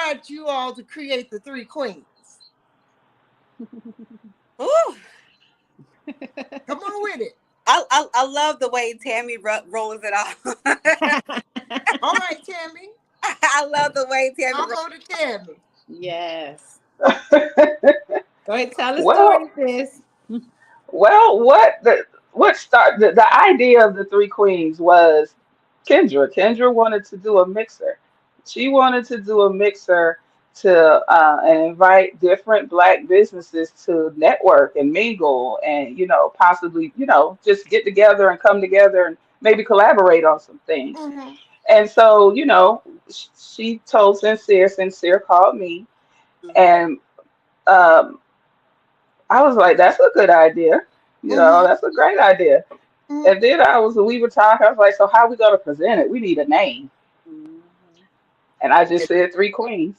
inspired you all to create the Three Queens? Ooh. Come on with it. I love the way Tammy rolls it off. All right, Tammy. I love the way Tammy I'll go to Tammy. Yes. Go ahead, tell the Well, story, sis. well, what start the idea of the Three Queens was Kendra. Kendra wanted to do a mixer. She wanted to do a mixer to and invite different Black businesses to network and mingle and possibly just get together and come together and maybe collaborate on some things. Mm-hmm. And so she told Sincere. Sincere called me, Mhm. and um, I was like, "That's a good idea. Mm-hmm. That's a great idea." Mm-hmm. And then we were talking. I was like, "So how we gonna present it? We need a name." Mhm. And I just said Three Queens,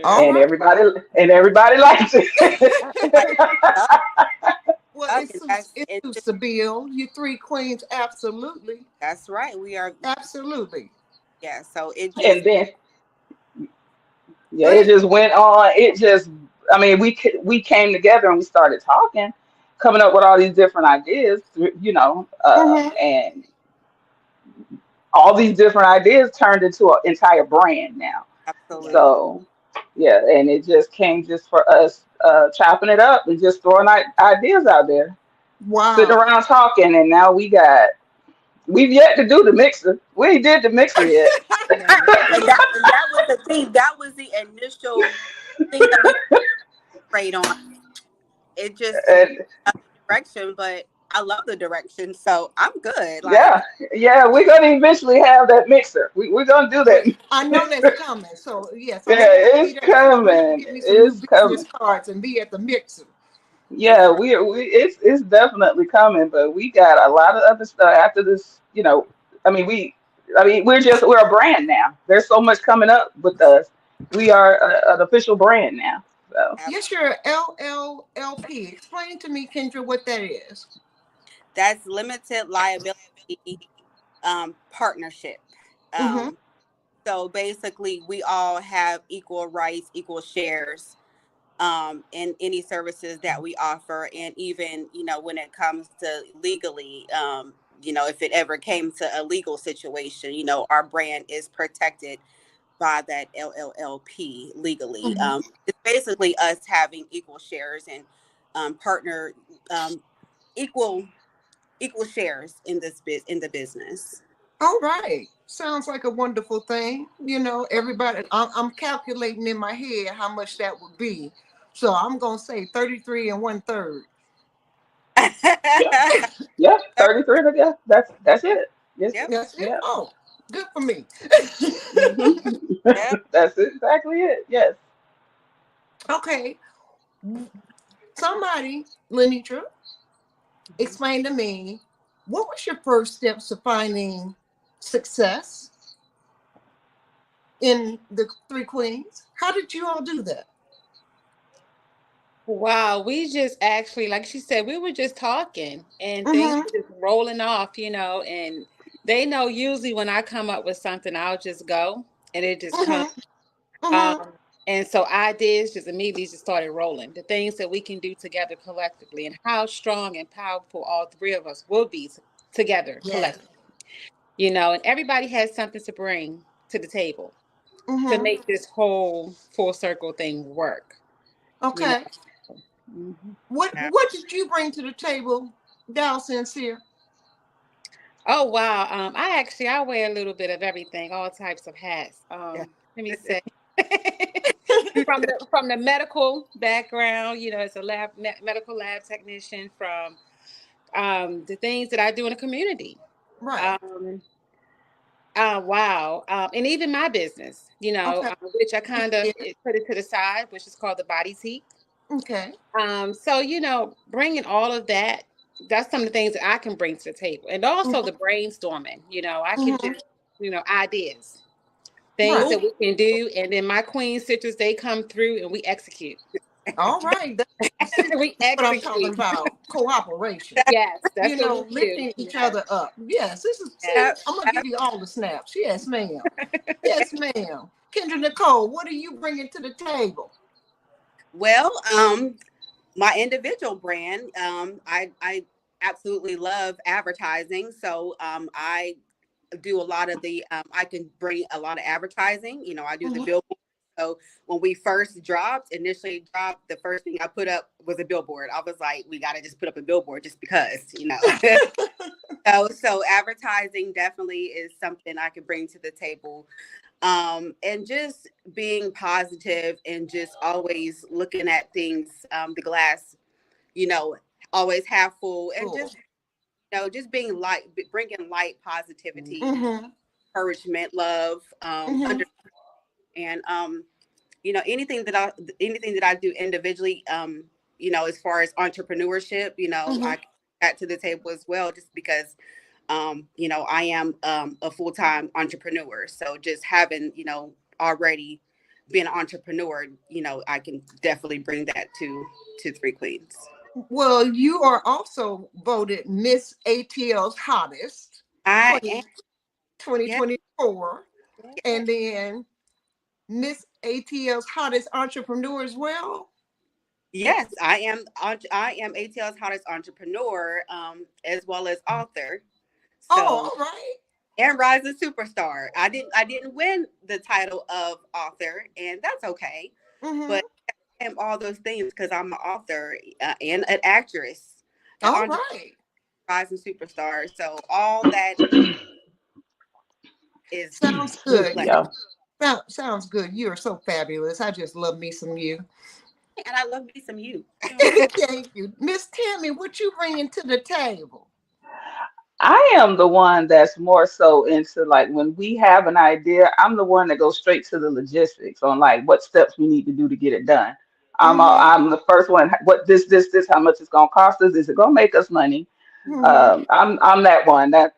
All True. and right. everybody liked it. I love, Well, love it it. suits, it suits the bill. You Three Queens, absolutely. That's right. We are, Absolutely. yeah. So it just, And then Go yeah, it ahead. just went on. I mean, we came together and we started talking, coming up with all these different ideas, Mm-hmm. and all these different ideas turned into an entire brand now. absolutely. So yeah, and it just came just for us chopping it up and just throwing ideas out there, sitting Wow. around talking, and now we've yet to do the mixer. We ain't did the mixer yet. No. And that was the thing. That was the initial thing that we prayed on. It just took And a direction, but I love the direction, so I'm good. Like, yeah, yeah, we're gonna eventually have that mixer. We're gonna do Well, that. I know that's coming. So yes, I'm Yeah, gonna have to be it's there. I'm gonna have to coming. get me some new It's business coming. cards and be at the mixer. that's Yeah, it's definitely coming, but we got a lot of other stuff after this, I mean we're a brand now. There's so much coming up with us. We are an official brand now. So ab- Yes, you're LLLP. Explain to me, Kendra, what that is. that's limited liability partnership. Mm-hmm. Um, so basically, we all have equal rights, equal shares in any services that we offer, and even when it comes to legally, if it ever came to a legal situation, our brand is protected by that LLLP legally. Mm-hmm. It's basically us having equal shares and partner equal equal shares in in the business. All right. Sounds like a wonderful thing. Everybody, I'm calculating in my head how much that would be. So I'm gonna say 33 and one third. yeah, yeah, 33. Yeah, that's it. Yes, Yep. That's it. yeah. Oh, good for me. Yep. That's exactly it. Yes. Okay. Somebody, Lenitra, Mhm. explain to me what was your first steps to finding success in the Three Queens? How did you all do that? Wow, we just actually, like she said, we were just talking and things Mm-hmm. were just rolling off, and they know usually when I come up with something, I'll just go and it just comes. Mm-hmm. Mm-hmm. Um, and so ideas just immediately just started rolling. The things that we can do together collectively and how strong and powerful all three of us will be together Yes. collectively. And everybody has something to bring to the table to Mm-hmm. make this whole full circle thing work. You know. Okay. Mhm. What did you bring to the table, Dow Sincere? Oh wow. I wear a little bit of everything, all types of hats. Yeah. Let me say. From the medical background, as a medical lab technician, from the things that I do in the community. Right. Um, wow. And even my business, Okay. which I kind of Yeah. put it to the side, which is called the Body Tea. Okay. So, bringing all of that, that's some of the things that I can bring to the table. And also the brainstorming, I can Mm-hmm. just, ideas, things Right. that Ooh, we can do. And then my queen sisters, they come through and we execute. All right. See, We that's what I'm talking execute. about. Cooperation. Yes, that's You what know, we do. lifting each Yes, other up. Yes, this is, see, yes. I'm going to give you all the snaps. Yes, ma'am. Yes, ma'am. Kendra Nicole, what are you bringing to the table? Well, my individual brand, I absolutely love advertising. So I do a lot of the I can bring a lot of advertising. You know, I do the Mhm. billboard. So when we first initially dropped, the first thing I put up was a billboard. I was like, we got to just put up a billboard just because, you know. So advertising definitely is something I can bring to the table. And just being positive and just always looking at things, the glass, you know, always half full, and Cool. just, you know, just being light, bringing light, positivity, Mm-hmm. encouragement, love, Mm-hmm. and you know, anything that I do individually, you know, as far as entrepreneurship, you know, Mm-hmm. I add to the table as well, just because you know, I am a full-time entrepreneur. So just having, you know, already being an entrepreneur, you know, I can definitely bring that to Three Queens. Well, you are also voted Miss ATL's hottest I 20, am, yes, 2024, yes, and then Miss ATL's hottest entrepreneur as well. yes, I am ATL's hottest entrepreneur, as well as author. Oh, So, all right. and rising superstar. I didn't win the title of author, and that's okay. Mm-hmm. But I am all those things because I'm an author, and an actress, an All entrepreneur, right. rising superstar. So all that is Sounds Excuse good. me, blessed. y'all. Sounds good. You are so fabulous. I just love me some you. And I love me some you. Thank you. Miss Tammy, what you bringing to the table? I am the one that's more so into like when we have an idea, I'm the one that goes straight to the logistics on like what steps we need to do to get it done. Mm-hmm. I'm the first one. What this, how much it's gonna cost us? Is it gonna make us money? Mm-hmm. I'm that one. That's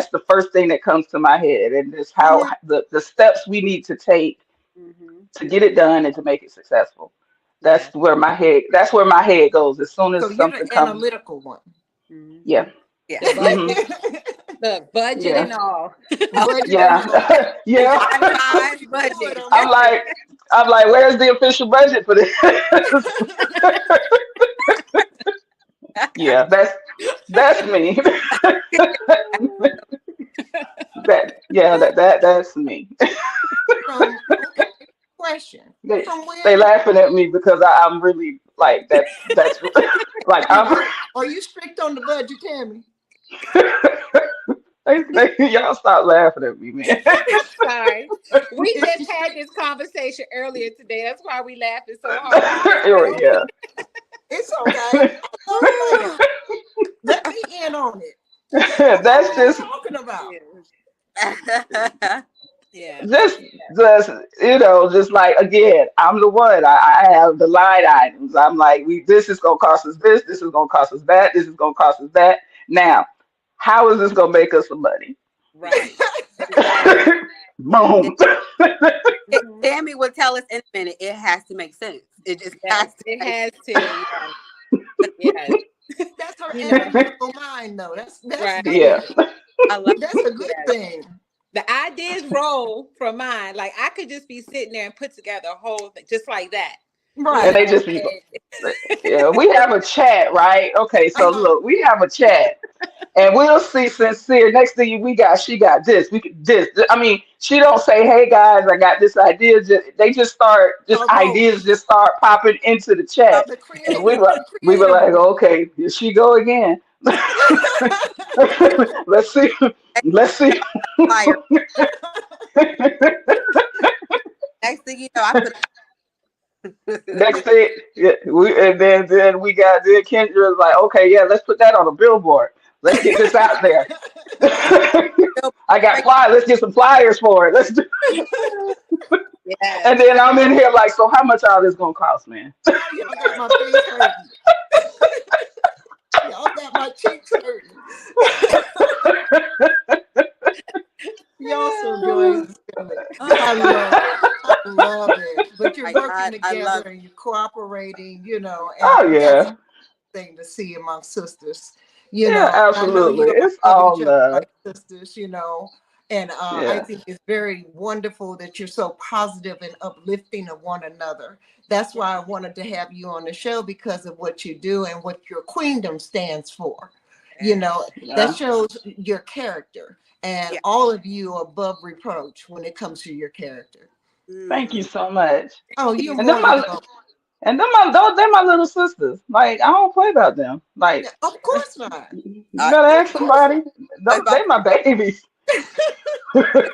the first thing that comes to my head, and it's how Mm-hmm. the steps we need to take Hmm. to get it done and to make it successful. Yeah. That's where my head goes as soon So as you're the something comes. analytical one. Hmm. Yeah. Yeah. The Hmm. budget, look, budget Yeah. and all. Budget and all. Yeah. Yeah. Finalize Do it budget. on I'm that. like, I'm like, where's the official budget for this? Yeah, that's me. That's me. From okay, question. They From they when laughing at me because I'm really like that's like you I'm are you strict on the budget, Tammy? y'all stop laughing at me, man. Sorry. We just had this conversation earlier today. That's why we laughing so hard. You know? Yeah. It's okay. I love laughs. Let me in on it. I know That's what I'm just talking about. Yeah. just just just like again, I'm the one. I have the line items. I'm like, this is gonna cost us this is gonna cost us that, this is gonna cost us that. Now, how is this gonna make us some money? Right. Exactly. Boom. Mhm. Tammy will tell us in a minute. It has to make sense. It just Yes, has to it make has to. Yes. Yes. That's her You know. analytical mind, though. That's Right. Yeah. good. I love That's a good Yes. thing. The ideas roll from mine. Like I could just be sitting there and put together a whole thing just like that. You And Right. they know. just be yeah, we have a chat, right? Okay, so Uh-huh. look, we have a chat. And we'll see sincere. Next thing she got this. We could this. I mean, she don't say, "Hey guys, I got this idea." They just start, just Start rolling. ideas just start popping into the chat, The and creative, the we were creative like, one. "Okay, here she go again." Let's see, let's see. fire. Next thing you know, I put Next thing, yeah, and then we got then Kendra was like, "Okay, yeah, let's put that on a billboard. Let's get this out there." I got break. flyers. Let's get some flyers for it. Let's do. Yes. And then I'm in here like, so how much all this gonna cost, man? Oh, y'all got my face hurting. Y'all got my cheeks hurting. Y'all so good. I love it. I love it. but you're working I together love. and you're cooperating, and Oh that's yeah. thing to see among sisters. Yeah, I know absolutely. you all It's love all each other love. like sisters, and I Yeah. think it's very wonderful that you're so positive and uplifting of one another. That's why I wanted to have you on the show because of what you do and what your queendom stands for. That Yeah. shows your character, and Yeah. all of you are above reproach when it comes to your character. Thank you Mm. so much. Oh, Thank you're And then more than my welcome. and then my those they're my little sisters. Like I don't play about them. Yeah, Like of course not. you better Of ask course somebody. I was about They my babies. not.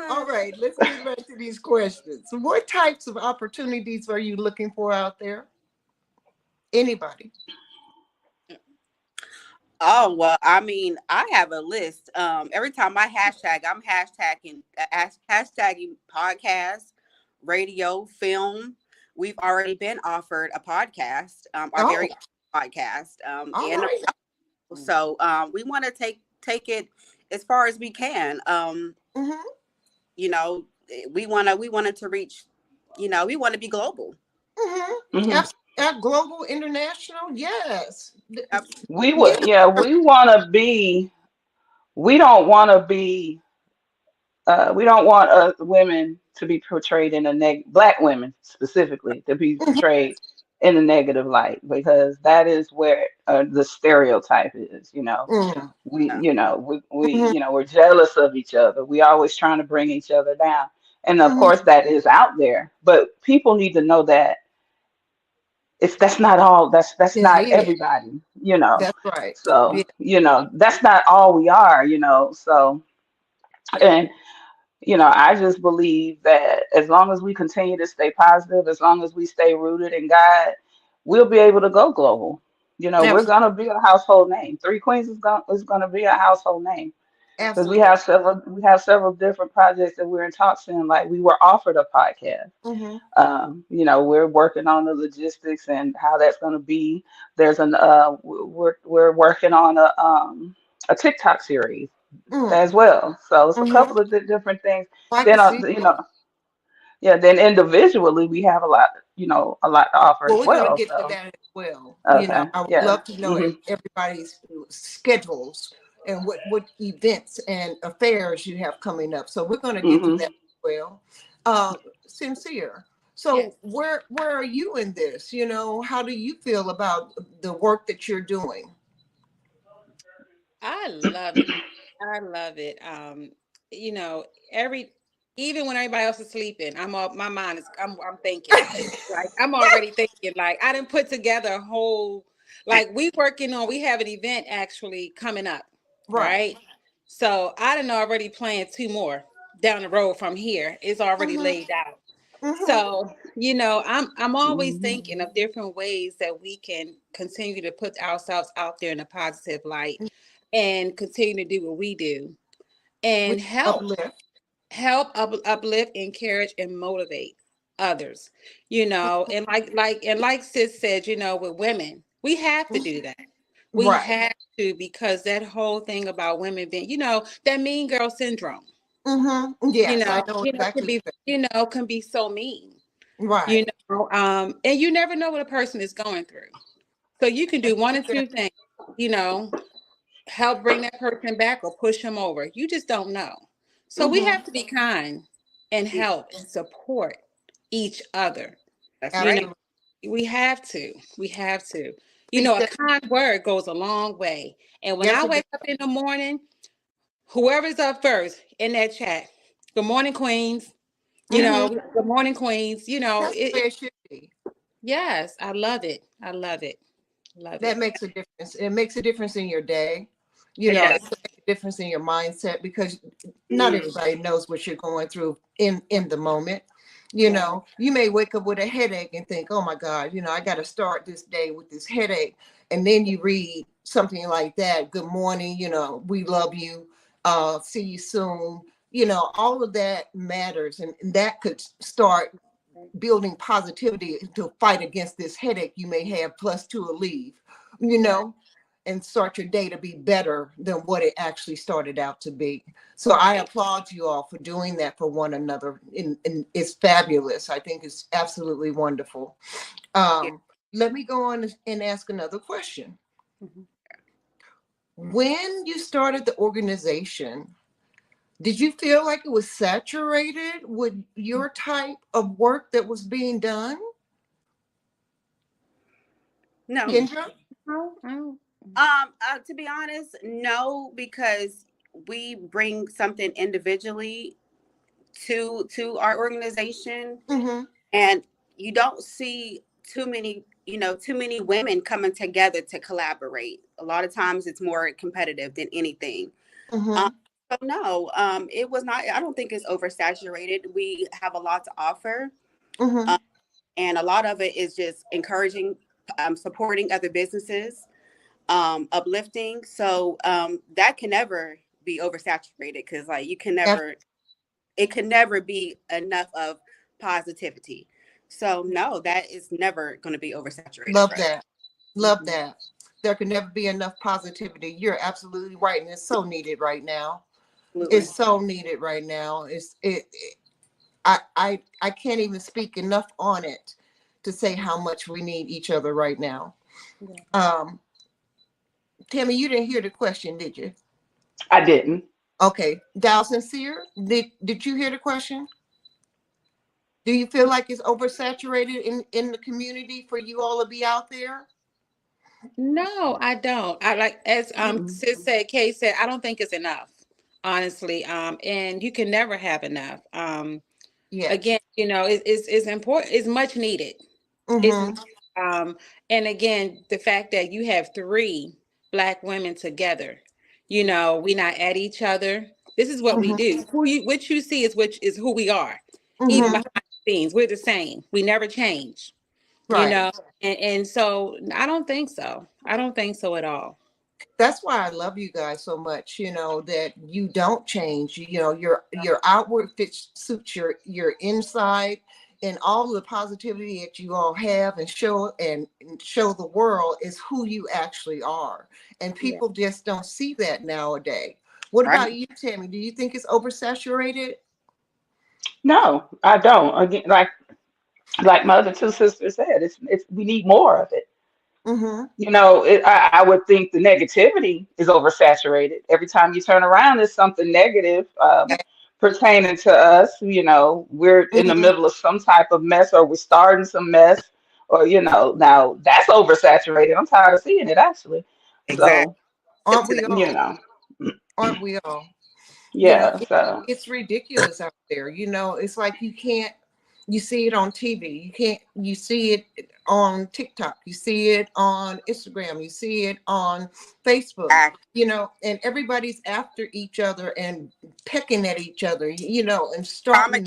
All to. right, let's get back to these questions. What types of opportunities are you looking for out there? Anybody? Oh well, I mean, I have a list. Every time I hashtag, I'm hashtagging podcast, radio, film. We've already been offered a podcast, our Oh, very own podcast, all and right. so we want to take it as far as we can. Mm-hmm. You know, we wanted to reach. We want to be global. Mm-hmm. Hmm. At global, international, yes. We Yeah. would, yeah, we want to be. We don't want to be. We don't want women to be portrayed in a black women specifically to be Mhm. portrayed in a negative light because that is where the stereotype is. Mm. Mhm. We're jealous of each other. We always trying to bring each other down, and of Mhm. course that is out there. But people need to know that that's not all. That's Yeah, not yeah. everybody. That's right. So Yeah. that's not all we are. So and I just believe that as long as we continue to stay positive, as long as we stay rooted in God, we'll be able to go global. We're Absolutely. gonna be a household name. Three Queens is gonna be a household name because we Absolutely. have several different projects that we're in talks in. Like we were offered a podcast. Mm-hmm. We're working on the logistics and how that's gonna be. There's we're working on a TikTok series as Mm. well. So it's a Mm-hmm. couple of different things. I can Then, see. yeah. Then individually, we have a lot to offer Well, as we're going to well. get to So, that as well. okay, I would yeah, love to know hmm everybody's schedules and what events and affairs you have coming up. So we're going to get to that hmm as well. Uh, Sincere. So Yes, where are you in this? How do you feel about the work that you're doing? I love it. I love it. You know, every even when everybody else is sleeping, my mind is I'm thinking. Like I'm already thinking like I didn't put together a whole like we have an event actually coming up, Right. right? So I didn't already planned two more down the road from here. It's already Mm-hmm. laid out. Mm-hmm. So, I'm always hmm thinking of different ways that we can continue to put ourselves out there in a positive light and continue to do what we do Which and help uplift. uplift, encourage, and motivate others. And like sis said, with women, we have to do that. We Right. have to because that whole thing about women being, that mean girl syndrome, Mm-hmm. Yes, I know can exactly be, what can be so mean, right. and you never know what a person is going through. So you can do one or two things, you know, help bring that person back or push them over. You just don't know. So we Mm-hmm. have to be kind and help and support each other. That's You know, right. Absolutely. we have to. We have to. Speak A that. kind word goes a long way. And when Yes, I it does. wake up in the morning, whoever's up first in that chat, good morning, Queens. Mm-hmm. Good morning, Queens. That's the way it should be. Yes, I love it. I love it. Love That it. makes a difference. It makes a difference in your day. Yes. It makes a difference in your mindset because not Mm. everybody knows what you're going through in the moment. Right. You may wake up with a headache and think, "Oh my God, I got to start this day with this headache," and then you read something like that. Good morning. We love you. See you soon. All of that matters, and that could start building positivity to fight against this headache you may have plus to a leave, you Right. know and start your day to be better than what it actually started out to be. So I applaud you all for doing that for one another. And it's fabulous. I think it's absolutely wonderful. Yeah. Let me go on and ask another question. Mhm. When you started the organization, did you feel like it was saturated with your type of work that was being done, No. Kendra? No, I don't. To be honest, no, because we bring something individually to our organization, Mm-hmm. and you don't see too many women coming together to collaborate. A lot of times it's more competitive than anything. um, Mm-hmm. so no, it was not. I don't think it's oversaturated. We have a lot to offer, Mm-hmm. um, and a lot of it is just encouraging, supporting other businesses, uplifting. So that can never be oversaturated, because like you can never, it can never be enough of positivity. So no, that is never going to be oversaturated Love for us. that. Love Mhm. that. There can never be enough positivity. You're absolutely right, and it's so needed right now. Absolutely. It's so needed right now. I can't even speak enough on it to say how much we need each other right now. Yeah. Um, Tammy, you didn't hear the question, did you? I didn't. Okay, Dow Sincere, did you hear the question? Do you feel like it's oversaturated in the community for you all to be out there? No, I don't. I like, as Mm-mm. sis said, Kay said, I don't think it's enough, honestly. And you can never have enough. Yes. Again, it's important, it's much needed. It's Mm-hmm. um and again, the fact that you have three black women together, we not at each other. This is what we Mm-hmm. do. What you see is which is who we are. Even Mm-hmm. behind the scenes, we're the same. We never change, you Right. know. And so I don't think so. I don't think so at all. That's why I love you guys so much, that you don't change. Your outward fit suits your inside, and all the positivity that you all have and show the world is who you actually are. And Yeah. people just don't see that nowadays. What Right. about you, Tammy? Do you think it's oversaturated? No, I don't. Again, like my other two sisters said, it's we need more of it. Mm-hmm. I would think the negativity is oversaturated. Every time you turn around, there's something negative pertaining to us. We're in the Mm-hmm. middle of some type of mess, or we're starting some mess, or now that's oversaturated. I'm tired of seeing it, actually. Exactly. So, Aren't To we that. you all? know, Aren't we all? you know yeah. it, So, it's ridiculous out there. It's like you see it on TV, you see it on TikTok, you see it on Instagram, you see it on Facebook, and everybody's after each other and pecking at each other, and Prime starting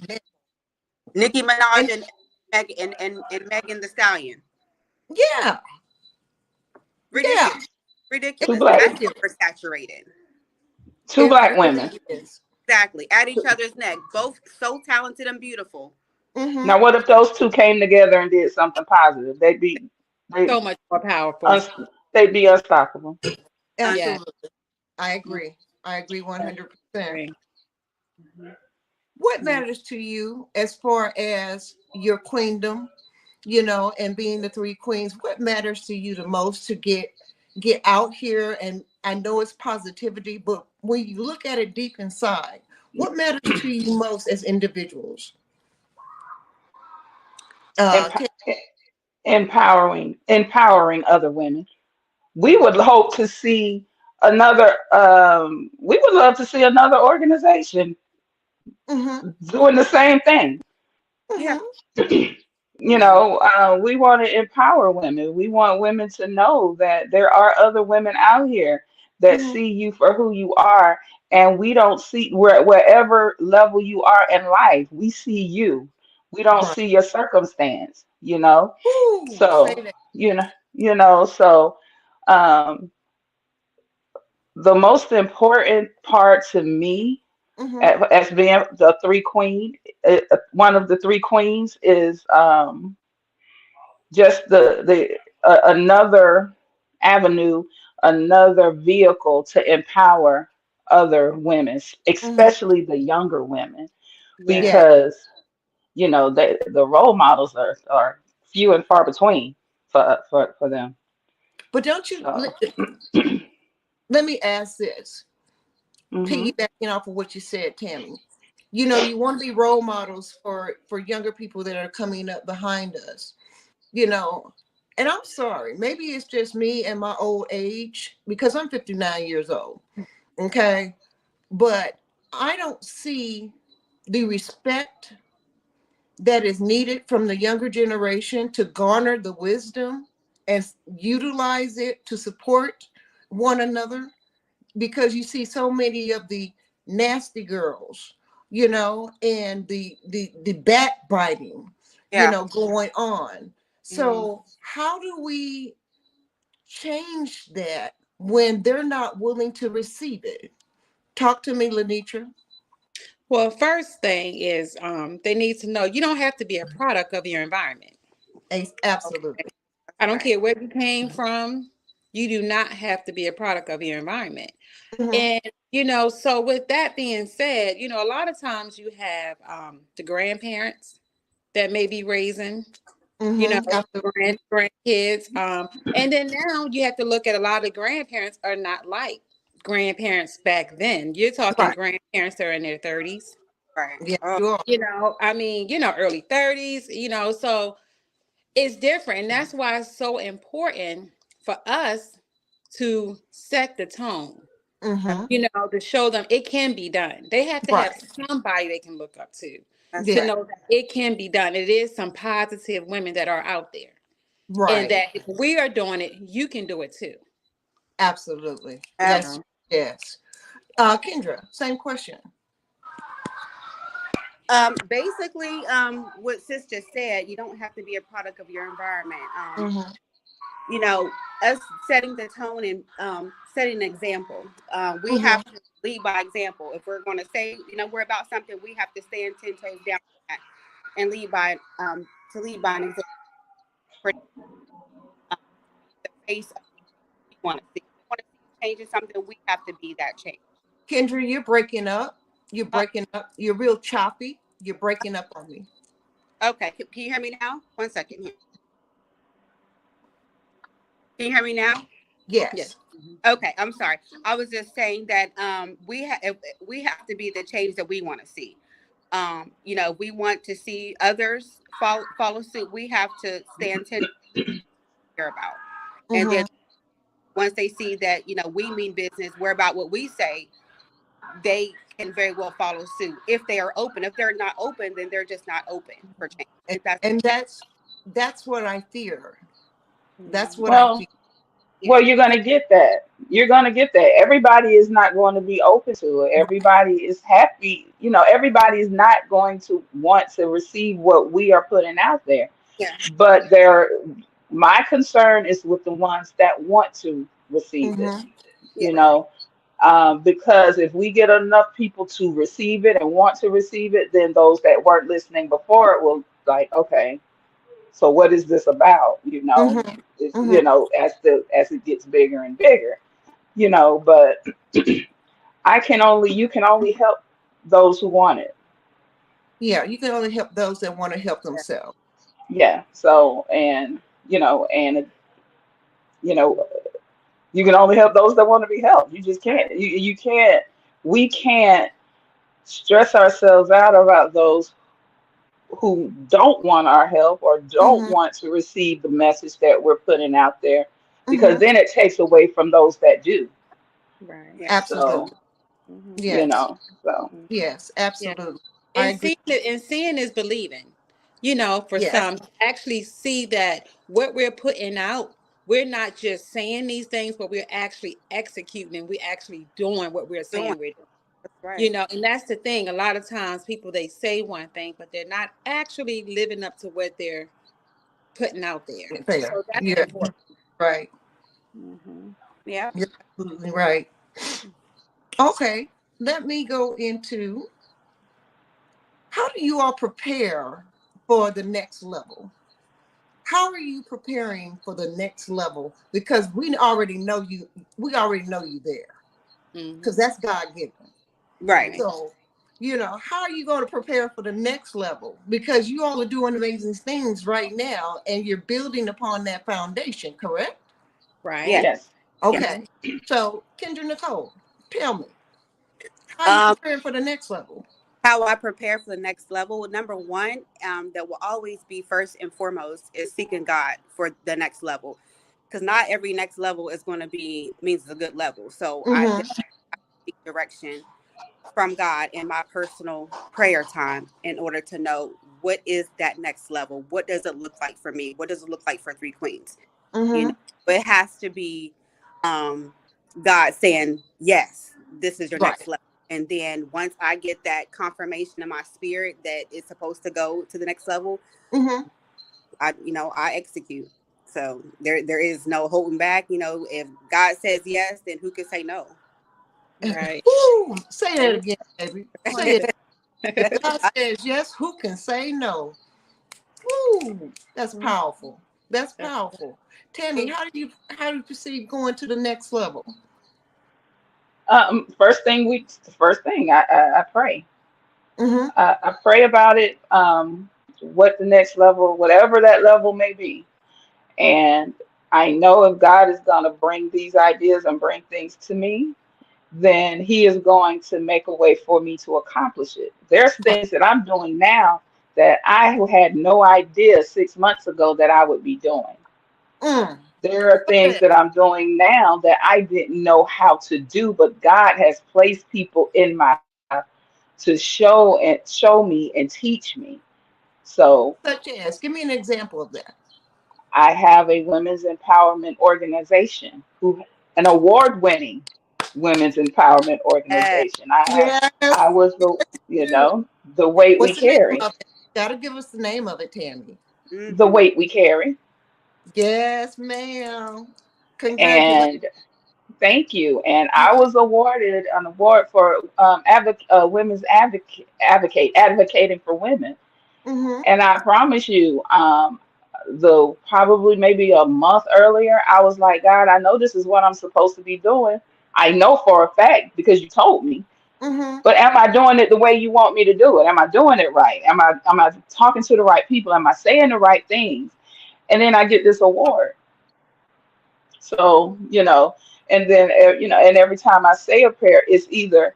Nicki Minaj and and and Megan the Stallion. yeah, yeah, Ridiculous. two Ridiculous. black That's ridiculous. oversaturated. two It black really women. is. Exactly. At each other's neck. Both so talented and beautiful. Mm-hmm. Now, what if those two came together and did something positive? They So much more powerful. uns, they'd be unstoppable. Un- Yeah. Absolutely. I agree 100%. Agree. Mhm. What Yeah. matters to you as far as your queendom, and being the three queens? What matters to you the most to get out here? And I know it's positivity, but when you look at it deep inside, what matters to you most as individuals? Emp- Ta- empowering other women. We would hope to see another. We would love to see another organization mhm, doing the same thing. yeah. mhm, Yeah. We want to empower women. We want women to know that there are other women out here that mhm. see you for who you are, and we don't see wherever level you are in life. We see you. We don't Right. see your circumstance. Ooh, say So that. so um, the most important part to me Mhm, as being the three queen, one of the three queens is just the another avenue another vehicle to empower other women, Mhm. especially the younger women, Yeah. Yeah. because the role models are few and far between for them. But don't you So, let me ask this, hmm piggybacking off of what you said, Tammy. You know, you want to be role models for younger people that are coming up behind us. You know, and I'm sorry, maybe it's just me and my old age because I'm 59 years old. Okay, but I don't see the respect that is needed from the younger generation to garner the wisdom and utilize it to support one another, because you see so many of the nasty girls, you know, and the backbiting, you Yeah. know, going on. Mhm. So how do we change that when they're not willing to receive it? Talk to me, Lenitra. Well, first thing is they need to know you don't have to be a product of your environment. Okay. Absolutely. I That's don't right. care where you came from. You do not have to be a product of your environment. Hmm. And, so with that being said, a lot of times you have the grandparents that may be raising, Absolutely. grandkids. And then now you have to look at a lot of grandparents are not like grandparents back then. You're talking Right. grandparents that are in their 30s, Right. Yeah, Oh, you are. early 30s, so it's different. And that's why it's so important for us to set the tone, Hmm. to show them it can be done. They have to have Right. somebody they can look up that's to Yeah. right. know that it can be done. It is some positive women that are out there. And Right. that if we are doing it, you can do it too. Absolutely. You Absolutely. Yes. know. Yes. Kendra, same question. Basically, what sis just said, you don't have to be a product of your environment. Hmm. You know, us setting the tone and setting an example. We Hmm. have to lead by example. If we're going to say, we're about something, we have to stand 10 toes down and lead by to lead by an example for the face of what we want to see. If we want to see change in something, we have to be that change. Kendra, you're breaking up. You're Uh, breaking up. You're real choppy. You're breaking up on me. okay, can you hear me now? One second here. Can you hear me now? Yes. Yes. Mhm. Okay, I'm sorry. I was just saying that we have to be the change that we want to see. We want to see others follow suit. We have to stand 10 care about. And then Hmm. once they see that, we mean business, we're about what we say, they can very well follow suit if they are open. If they're not open, then they're just not open for change. And, If that's and that's what I fear. That's Mhm. what I well, fear. yeah, you're gonna get that. You're gonna get that. Everybody is not going to be open to it. Everybody is happy. Everybody is not going to want to receive what we are putting out there. yeah, But my concern is with the ones that want to receive it. Hmm. yeah, You know, because if we get enough people to receive it and want to receive it, then those that weren't listening before it will like, okay, so what is this about? Hmm. It's, Hmm. as it gets bigger and bigger, but you can only help those who want it. Yeah, you can only help those that want to help yeah, themselves. Yeah. So, you know, you can only help those that want to be helped. You just can't. You can't. We can't stress ourselves out about those who don't want our help or don't Hmm. want to receive the message that we're putting out there, because Hmm. then it takes away from those that do. Right. yeah. So, Absolutely. Mhm. Yes. so Mhm. Yes. Yeah. Absolutely. I And agree. seeing is believing. For Yes. some, actually see that what we're putting out, we're not just saying these things, but we're actually executing and we're actually doing what we're Doing saying we're doing. that's right. And that's the thing. A lot of times people they say one thing, but they're not actually living up to what they're putting out there. Fair. So that's Yeah. important. Right. Hmm. Yeah. You're absolutely right. Okay. Let me go into, how do you all prepare for the next level? how are you preparing for the next level? Because we already know you. We already know you there, because that's God given. Right. So, how are you going to prepare for the next level? Because you all are doing amazing things right now, and you're building upon that foundation. Correct? Right. Yes. Yes. Yes. Okay. So, Kendra Nicole, tell me, how are you Um, preparing for the next level? how I prepare for the next level. Number one, that will always be first and foremost is seeking God for the next level, because not every next level is going to be means it's a good level. So I Mm-hmm. definitely seek direction from God in my personal prayer time in order to know what is that next level. What does it look like for me? What does it look like for Three Queens? You know, Mm-hmm. it has to be um, God saying, yes, this is your Right. next level. And then once I get that confirmation in my spirit that it's supposed to go to the next level, Mm-hmm. I execute. So there is no holding back. If God says yes, then who can say no? Right. Woo! Say that again, baby. Say it. If God says yes, who can say no? Woo! That's powerful. That's powerful. Tammy, how do you perceive going to the next level? First thing, I pray. Mm-hmm. I pray about it. What the next level, whatever that level may be, and I know if God is going to bring these ideas and bring things to me, then He is going to make a way for me to accomplish it. There's things that I'm doing now that I had no idea 6 months ago that I would be doing. Mm. There are things Okay. that I'm doing now that I didn't know how to do, but God has placed people in my to show me and teach me. So Such as, give me an example of that. I have a women's empowerment organization who an award-winning women's empowerment Yes. organization. Yes, I was you. the weight we What's the name carry, of it? Gotta give us the name of it, Tammy. the Mm-hmm. weight we carry. Yes, ma'am. Congratulations. And thank you. And I was awarded an award for women's advocating for women. Mm-hmm. And I promise you, the probably maybe a month earlier, I was like, God, I know this is what I'm supposed to be doing. I know for a fact because you told me. Mm-hmm. But am I doing it the way you want me to do it? Am I doing it right? Am I talking to the right people? Am I saying the right things? And then I get this award. So, and then and every time I say a prayer, it's either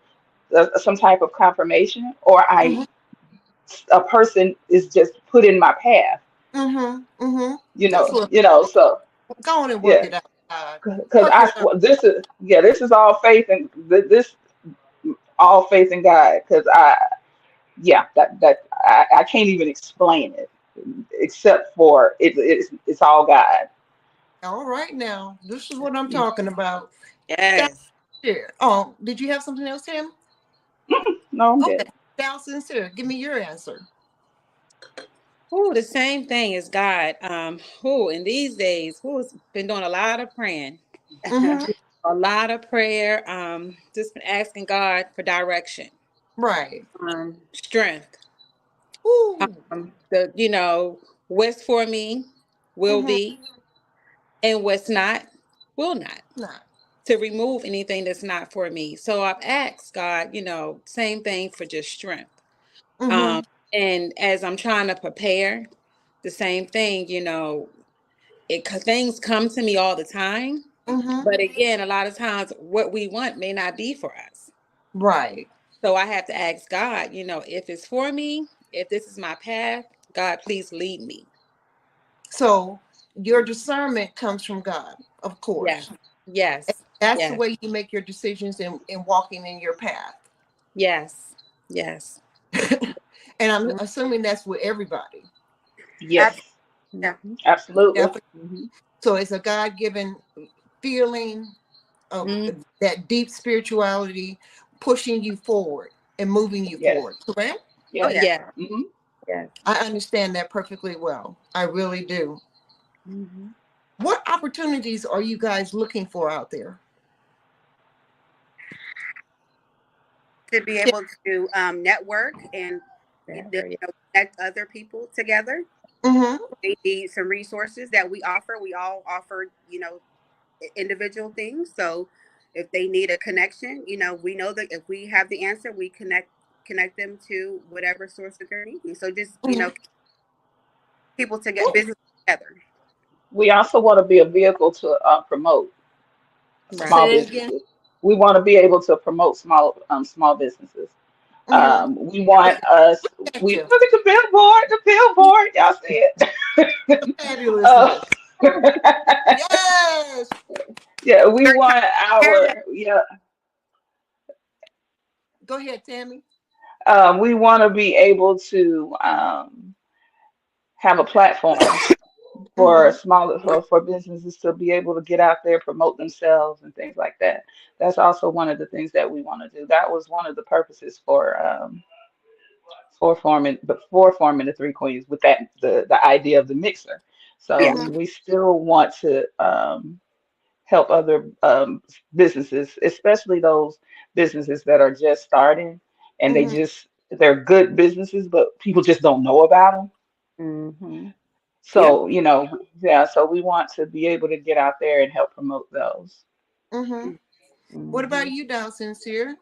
some type of confirmation or Mm-hmm. a person is just put in my path. Mm-hmm. Mm-hmm. Just look. So Go on and work yeah, it out, God. because Work it out. this is all faith and this all faith in God. Because I can't even explain it except for it's all God. All right now. This is what I'm talking about. That's Yes. sincere. Oh, did you have something else, Tim? No, I'm Okay. good. Sound sincere. Give me your answer. Oh, the same thing as God. In these days, who's been doing a lot of praying, Mm-hmm. a lot of prayer. Just been asking God for direction, Right. strength. Ooh. What's for me will Mm-hmm. be, and what's not will not. Nah. To remove anything that's not for me. So I've asked God, same thing for just strength. Mm-hmm. Um, and as I'm trying to prepare, the same thing, things come to me all the time. Mm-hmm. But again, a lot of times what we want may not be for us. Right. So I have to ask God, if it's for me, if this is my path, God, please lead me. So your discernment comes from God, of Yes, course. yes, That's the yes, way you make your decisions in walking in your path. yes, yes. And I'm assuming that's with everybody. Absolutely. Yes, Yeah. Mhm. absolutely. Definitely. Hmm. So it's a God-given feeling of Mhm. that deep spirituality pushing you forward and moving you Yes, forward. Correct? Oh yes. yeah. Yeah, Hmm. yeah. I understand that perfectly well. I really do. Mhm. What opportunities are you guys looking for out there? To be able to network and Yeah, very- connect other people together. Mm-hmm. They need some resources that we offer. We all offer, individual things. So if they need a connection, we know that if we have the answer, we connect them to whatever source that they're needing. So just, Mm-hmm. people to get business together. We also want to be a vehicle to promote Right. small Say it again. businesses. We want to be able to promote small businesses. Mm-hmm. We want us. Look at We you. look at the billboard. The billboard. Y'all see it? uh, Fabulousness. Yes. yeah, we Third want time. our. Yeah, Go ahead, Tammy. we want to be able to have a platform for Mm-hmm. smaller for businesses to be able to get out there, promote themselves, and things like that. That's also one of the things that we want to do. That was one of the purposes for forming the Three Queens with that the idea of the mixer. So Yeah. Mm-hmm. we still want to help other businesses, especially those businesses that are just starting and Mm-hmm. they're good businesses, but people just don't know about them. Hmm. Yep. So, yeah, so we want to be able to get out there and help promote those. Mm-hmm. What about Hmm. you, Down Sincere?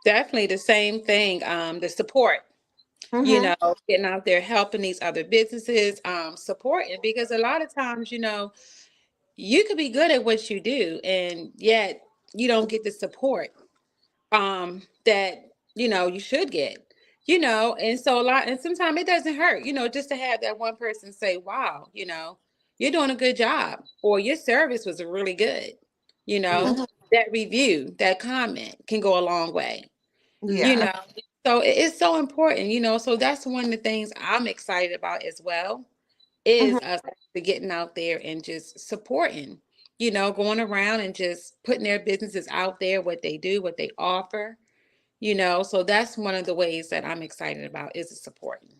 Definitely the same thing. The support, Mm-hmm. getting out there, helping these other businesses, supporting, because a lot of times, you could be good at what you do, and yet you don't get the support that you should get. And so a lot, and sometimes it doesn't hurt, just to have that one person say, wow, you're doing a good job, or your service was really good. you know Mm-hmm. that review, that comment can go a long way. you Yeah. know so it's so important. So that's one of the things I'm excited about as well, Mm-hmm. is us actually getting out there and just supporting, going around and just putting their businesses out there, what they do, what they offer. So that's one of the ways that I'm excited about, is supporting.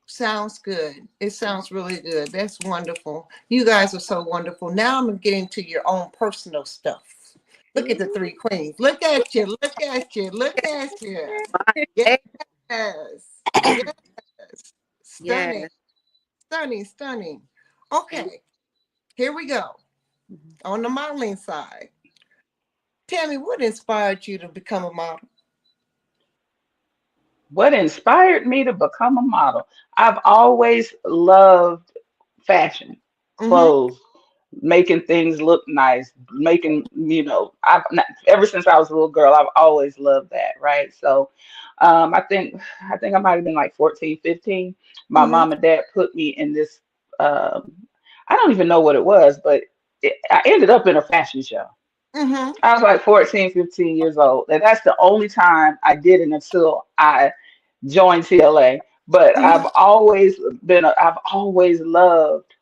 Sounds good. It sounds really good. That's wonderful. You guys are so wonderful. Now I'm gonna get into your own personal stuff. Look at the Ooh. three queens. Look at you. Look at you. Look at you. Yes. Hey, Yes. Stunning. yes. Stunning. Stunning. Thank Okay. Here we go. Mhm. On the modeling side. Tell me what inspired you to become a model? What inspired me to become a model? I've always loved fashion, Mm-hmm. clothes, making things look nice, ever since I was a little girl, I've always loved that, right? So, I think I might have been like 14, 15. My Mm-hmm. mom and dad put me in this, um, I don't even know what it was, but I ended up in a fashion show. Mm-hmm. I was like 14, 15 years old, and that's the only time I did it until I joined TLA. But Mm-hmm. I've always loved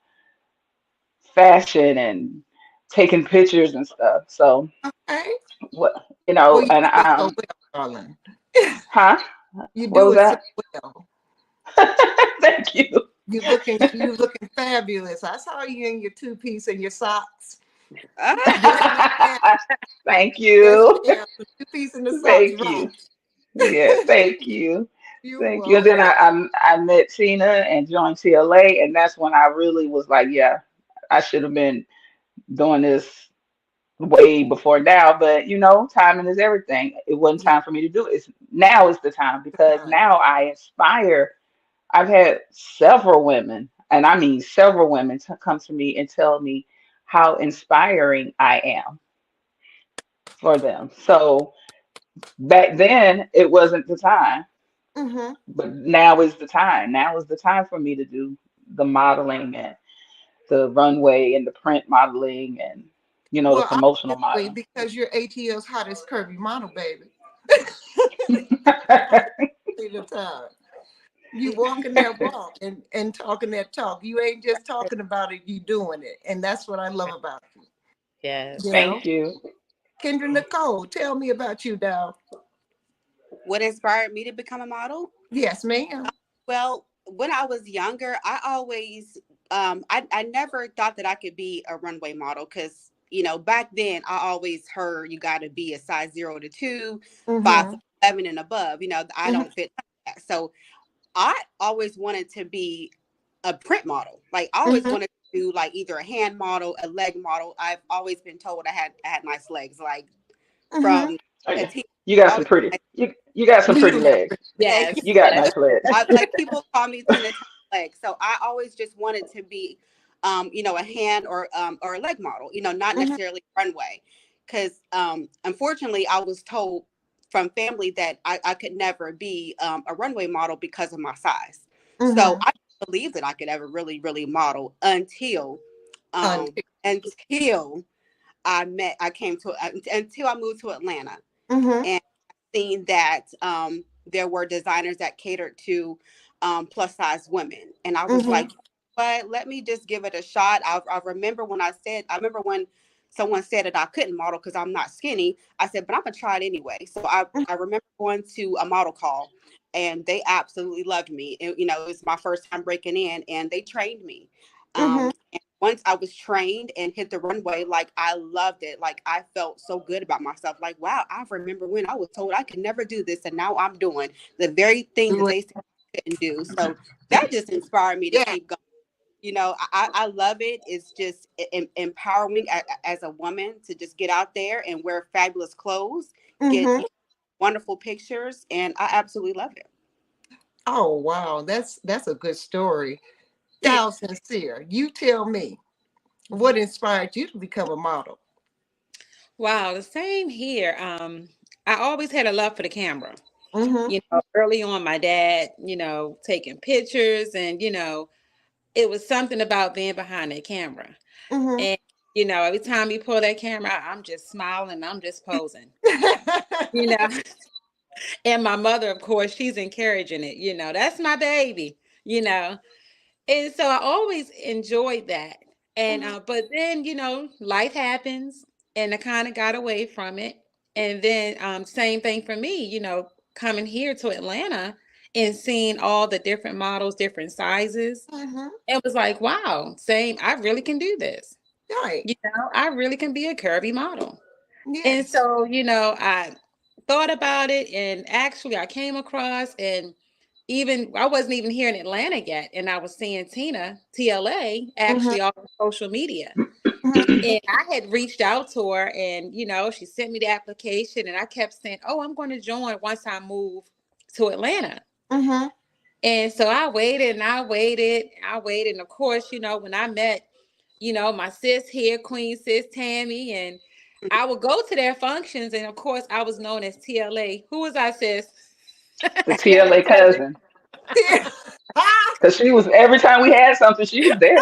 fashion and taking pictures and stuff. So Okay. what Well, you and do it so well, darling. huh? You What do was it so that? well. Thank you. You looking fabulous. I saw you in your two piece and your socks. Ah, Yes, ma'am. Thank Yes, you. ma'am. The two piece and the socks Thank rock. you. Yeah, thank you. You're Thank you. And then welcome. I met Tina and joined TLA, and that's when I really was like, yeah, I should have been doing this way before now, but timing is everything. It wasn't Yeah, time for me to do it. Now is the time, the because time. now I inspire. I've had several women, and I mean several women, to come to me and tell me how inspiring I am for them. So back then it wasn't the time, Mm-hmm. but now is the time. Now is the time for me to do the modeling and the runway and the print modeling and the Well, promotional obviously, modeling. because you're ATL's hottest curvy model, baby. See the time. You walking that walk and talking that talk. You ain't just talking about it, you doing it. And that's what I love about you. You Yes. know? Thank you. Kendra Nicole, tell me about you, Dow. what inspired me to become a model? Yes, ma'am. Well, when I was younger, I always, I never thought that I could be a runway model because, back then I always heard you got to be a size 0 to 2, Mm-hmm. 5'11" and above. I Mm-hmm. don't fit that. So I always wanted to be a print model. Like I always Mhm. wanted to do like either a hand model, a leg model. I've always been told I had nice legs. Like Mhm. from Oh a yeah, teen, you got some always pretty. like, You got some You pretty do have legs. pretty thank Yes, you. You got yes. nice legs. Like people call me Tina Turner legs. So I always just wanted to be, you know, a hand or a leg model. You know, not Mhm. necessarily runway, because unfortunately, I was told from family that I could never be a runway model because of my size. So Mhm. I didn't believe that I could ever really model Until. until I came to until I moved to Atlanta Mhm. and seen that there were designers that catered to plus size women. And I was Mhm. like, but let me just give it a shot. I remember when I remember when someone said that I couldn't model because I'm not skinny. I said, but I'm going to try it anyway. So I remember going to a model call and they absolutely loved me. And, you know, it was my first time breaking in and they trained me. Mhm. And once I was trained and hit the runway, like I loved it. Like I felt so good about myself. Like, wow, I remember when I was told I could never do this, and now I'm doing the very thing that Do it. they said I couldn't do. So that just inspired me to Yeah. keep going. You know, I love it. It's just empowering as a woman to just get out there and wear fabulous clothes, get Mhm. wonderful pictures, and I absolutely love it. Oh wow, that's a good story. Yeah. Thou Sincere, you tell me what inspired you to become a model. Wow, the same here. I always had a love for the camera. Mhm. You know, early on, my dad, taking pictures, and it was something about being behind that camera. Mhm. And every time you pull that camera out, I'm just smiling, I'm just posing. You know, and my mother, of course, she's encouraging it. That's my baby. You know, and so I always enjoyed that. And Mhm. but then life happens, and I kind of got away from it. And then same thing for me. Coming here to Atlanta and seeing all the different models, different sizes, Mhm. it was like, wow, same. I really can do this. Right. I really can be a curvy model. And Yes. so, I thought about it, and actually I came across, and even I wasn't even here in Atlanta yet, and I was seeing Tina TLA Mhm. actually on social media. Mhm. And I had reached out to her, and she sent me the application, and I kept saying, "Oh, I'm going to join once I move to Atlanta." Mhm. And so I waited and I waited. And of course, when I met, my sis here, Queen Sis Tammy, and I would go to their functions. And of course, I was known as TLA. Who was I, sis? The TLA TLA cousin. cousin, Yeah. Ah, because she was every time we had something, she was there.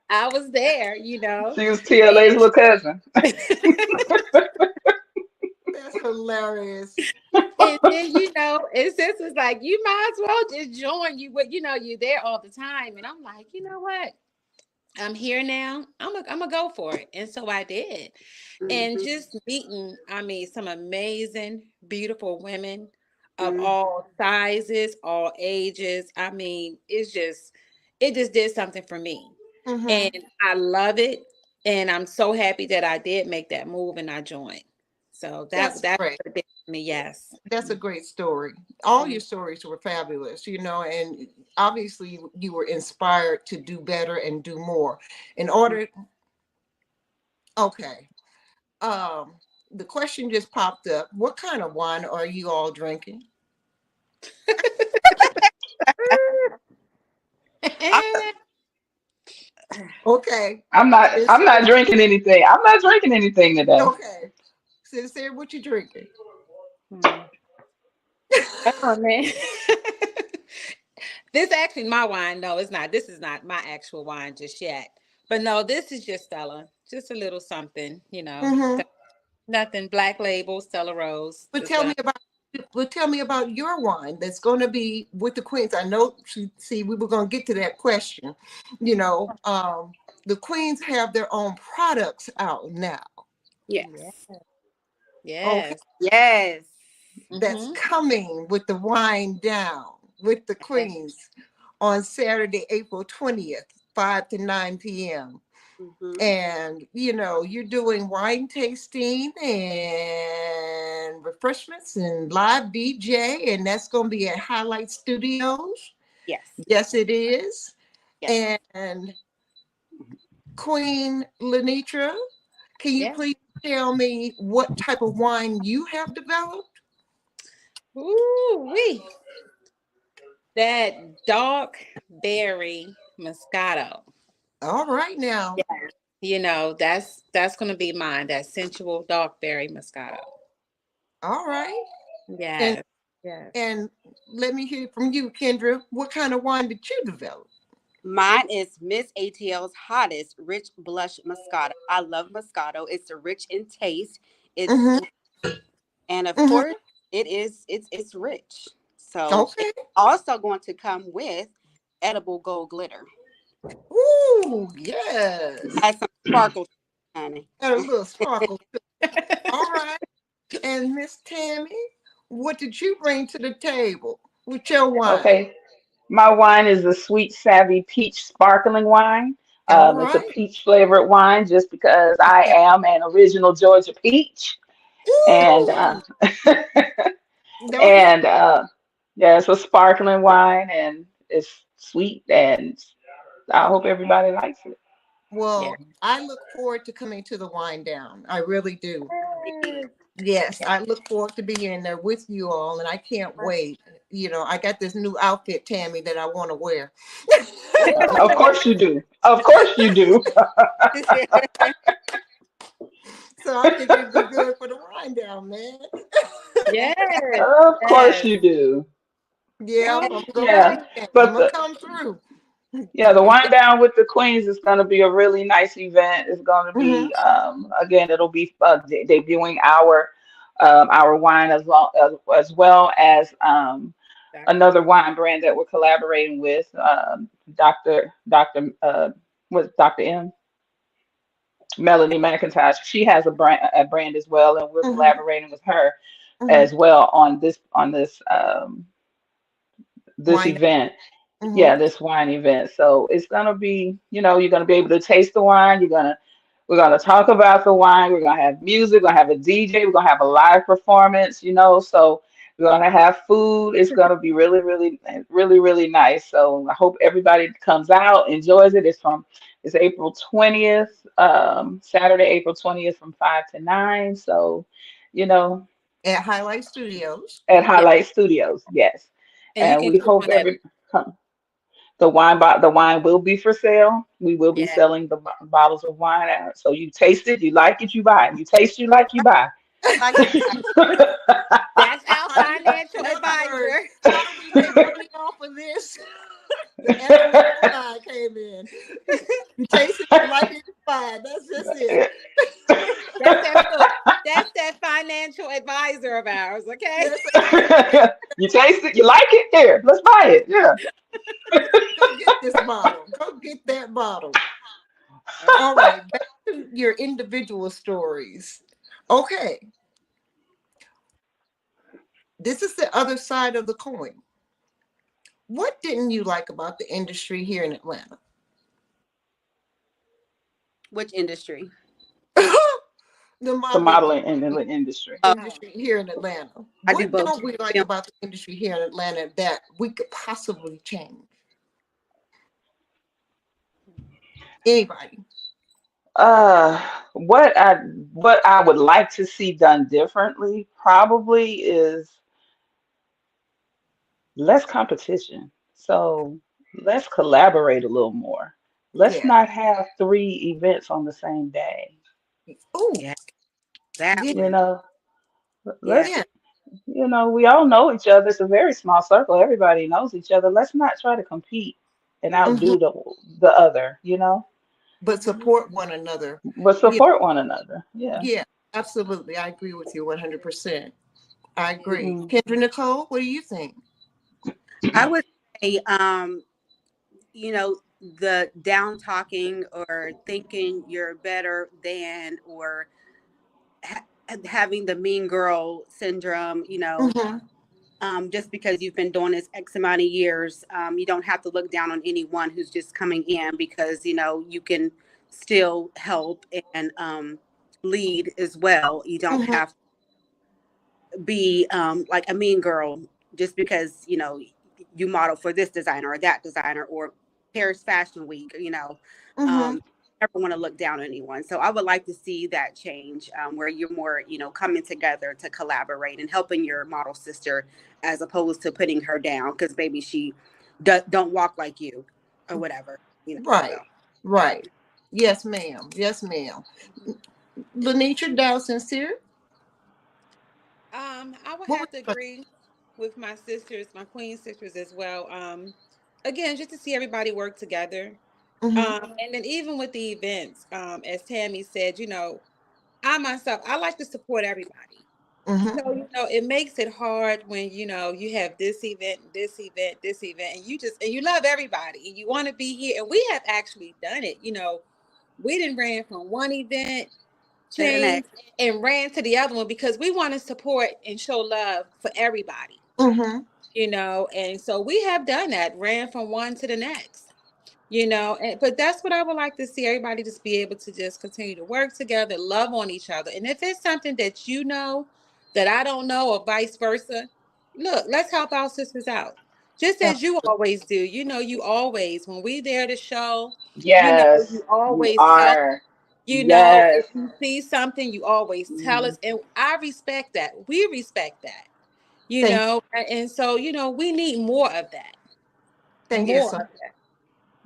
I was there, She was TLA's and little cousin. that's hilarious. and then and sis was like, you might as well just join you, but you're there all the time. And I'm like, you know what? I'm here now. I'm gonna go for it. And so I did. And Mhm. just meeting, I mean, some amazing, beautiful women of Mhm. all sizes, all ages. I mean, it just did something for me. Mhm. And I love it. And I'm so happy that I did make that move and I joined. So That's that's great. what it did for me. Yes. That's a great story. All your Mhm. stories were fabulous, and obviously you were inspired to do better and do more. In order, okay. Um, the question just popped up. What kind of wine are you all drinking? I, Okay. I'm Sincere. not drinking anything. I'm not drinking anything today. Okay. Sincere, what you drinking? Hmm. Oh man. This actually my wine. No, it's not. This is not my actual wine just yet. But no, this is just Stella. Just a little something, Hmm. Nothing black label, Stella Rose. But Just tell me about your wine that's going to be with the queens. I know. See, we were going to get to that question. You know, the queens have their own products out now. yeah. yes. Okay, Yes. Yes. that's Mm-hmm. coming with the wine down with the Yes. queens on Saturday, April 20th, 5 to 9 p.m. Mhm. And you're doing wine tasting and refreshments and live DJ, and that's going to be at Highlight Studios. Yes. Yes, it is. Yes. And Queen Lenitra, can you Yeah. please tell me what type of wine you have developed? Ooh, wee. That dark berry Moscato. All right now. You know, that's gonna be mine. That sensual dark berry Moscato. All right. And Yes. Yes. and let me hear from you, Kendra. What kind of wine did you develop? Mine is Miss ATL's hottest rich blush Moscato. I love Moscato. It's rich in taste. It's Mm-hmm. sweet, and of Mm-hmm. course, it's rich. So it's Okay. also going to come with edible gold glitter. Ooh, yes. Has some sparkle, honey. Got a little sparkle. All right. And Miss Tammy, what did you bring to the table with your wine? Okay. My wine is a sweet savvy peach sparkling wine. All It's a right. peach flavored wine just because I Okay. am an original Georgia peach. And Ooh, go ahead. and yeah, it's a sparkling wine and it's sweet and I hope everybody likes it. Yeah. Well, I look forward to coming to the wine down. I really do. Yes. Yes, I look forward to being in there with you all, and I can't wait. You know, I got this new outfit, Tammy, that I want to wear. Of course you do. Of course you do. So I think it'd be good for the wine down, man. Yes. Of course Yes. you do. Yeah, Oh, I'm gonna yeah. Yeah. bring it. I'm But gonna the come through. Yeah, the wine down with the queens is going to be a really nice event. It's going to Hmm. be again, it'll be debuting our wine as well as Dr. another wine brand that we're collaborating with, Dr. with Dr. M. Melanie McIntosh. She has a brand as well, and we're Hmm. collaborating with her Hmm. as well on this Wine. event. Hmm. Yeah, this wine event. So it's gonna be, you're gonna be able to taste the wine. We're gonna talk about the wine. We're gonna have music. We're gonna have a DJ. We're gonna have a live performance. So we're gonna have food. It's gonna be really, really, really, really nice. So I hope everybody comes out, enjoys it. It's April 20th, Saturday, April 20th from 5 to 9. So, you know, At Highlight Studios. at Yeah. Highlight Studios, yes. And you And can we go hope on that. the wine will be for sale. We will be Yeah. selling the bottles of wine out. So you taste it, you like it, you buy. You taste, you like, you buy. Like That's our Honey, financial in other words, advisor. how do we make money off of this? The excellent line came in. You taste it, you like it, it's fine. That's just it. That's that look. That's that financial advisor of ours. Okay. Yes, You taste it, you like it, here, let's buy it. Yeah. go get this bottle. Go get that bottle. All Okay. right, back to your individual stories. Okay, this is the other side of the coin. What didn't you like about the industry here in Atlanta? which industry? The The modeling modeling and the industry. Oh, industry here in Atlanta. I do What both. don't we like Film. about the industry here in Atlanta that we could possibly change? Anybody? Uh, what I what I would like to see done differently probably is less competition. So let's collaborate a little more. Let's Yeah. not have three events on the same day. Oh, Yeah, that yeah, You one. know, Yeah. let's, yeah. we all know each other. It's a very small circle. Everybody knows each other. Let's not try to compete and Hmm. outdo the other, But support one another. but Yeah, support one another. Yeah. yeah, absolutely. I agree with you 100%. I agree. Hmm. Kendra Nicole, what do you think? I would say, you know, the down talking or thinking you're better than or having the mean girl syndrome, Hmm. just because you've been doing this X amount of years, you don't have to look down on anyone who's just coming in because, you can still help and lead as well. You don't Hmm. have to be like a mean girl just because, you model for this designer or that designer or Paris Fashion Week, Mm-hmm. never want to look down on anyone. So I would like to see that change, where you're more, coming together to collaborate and helping your model sister as opposed to putting her down because maybe she don't walk like you or whatever, Right. so. Right. Yes, ma'am. Yes, ma'am. Lenitra, Dow Sincere. I would What have would to you like? agree with my sisters, my queen sisters as well. Again, just to see everybody work together. Mm-hmm. And then even with the events, as Tammy said, I myself, I like to support everybody. Mm-hmm. So, it makes it hard when, you have this event, this event, this event, and you love everybody and you want to be here. And we have actually done it. We didn't ran from one event, To the changed next. and ran to the other one because we want to support and show love for everybody, Mm-hmm. and so we have done that, ran from one to the next. But that's what I would like to see, everybody just be able to just continue to work together, love on each other. And if it's something that that I don't know, or vice versa, look, let's help our sisters out. Just as you always do, you always, when we there to show, Yes, you you always tell, are. Yes. if you see something, you always tell Mhm. us. And I respect that. We respect that, Thank and so, we need more of that, thank you more so much. of that.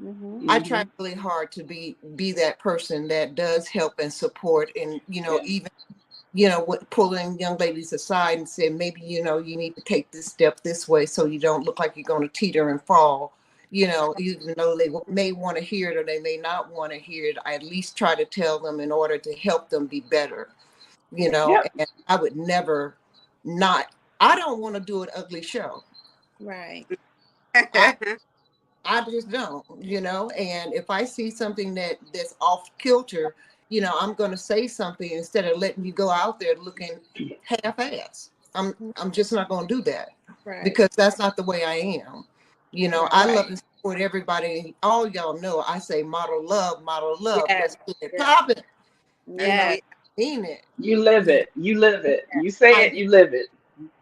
Hmm. I try Mhm. really hard to be that person that does help and support, and Yeah. even pulling young ladies aside and saying, maybe you need to take this step this way so you don't look like you're going to teeter and fall. Even though they may want to hear it or they may not want to hear it, I at least try to tell them in order to help them be better. Yep. And I would never not. I don't want to do an ugly show. Right. I I just don't, and if I see something that's off kilter, I'm going to say something instead of letting you go out there looking half-ass. I'm just not going to do that Right. because that's not the way I am. I Right. love Right. to support everybody. All y'all know I say model love, model love. Yes. Let's get it Yes. popping, and I Yes. mean it. You live You know, it. You live it. You say I it, you live it.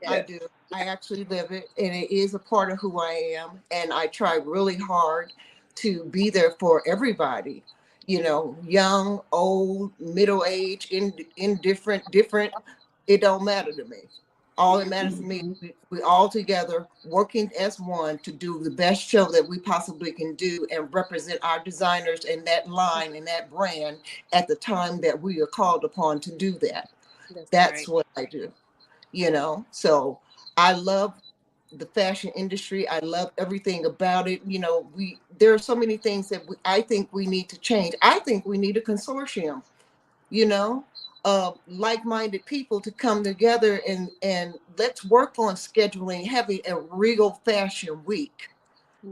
I Yes. Yes. do. I actually live it, and it is a part of who I am. And I try really hard to be there for everybody. Young, old, middle age, indifferent, different. It don't matter to me. All that matters to me Mhm. is we all together working as one to do the best show that we possibly can do and represent our designers and that line and that brand at the time that we are called upon to do that. That's That's right. what I do. So I love the fashion industry. I love everything about it. There are so many things that I think we need to change. I think we need a consortium, you know of like-minded people to come together, and let's work on scheduling, having a real fashion week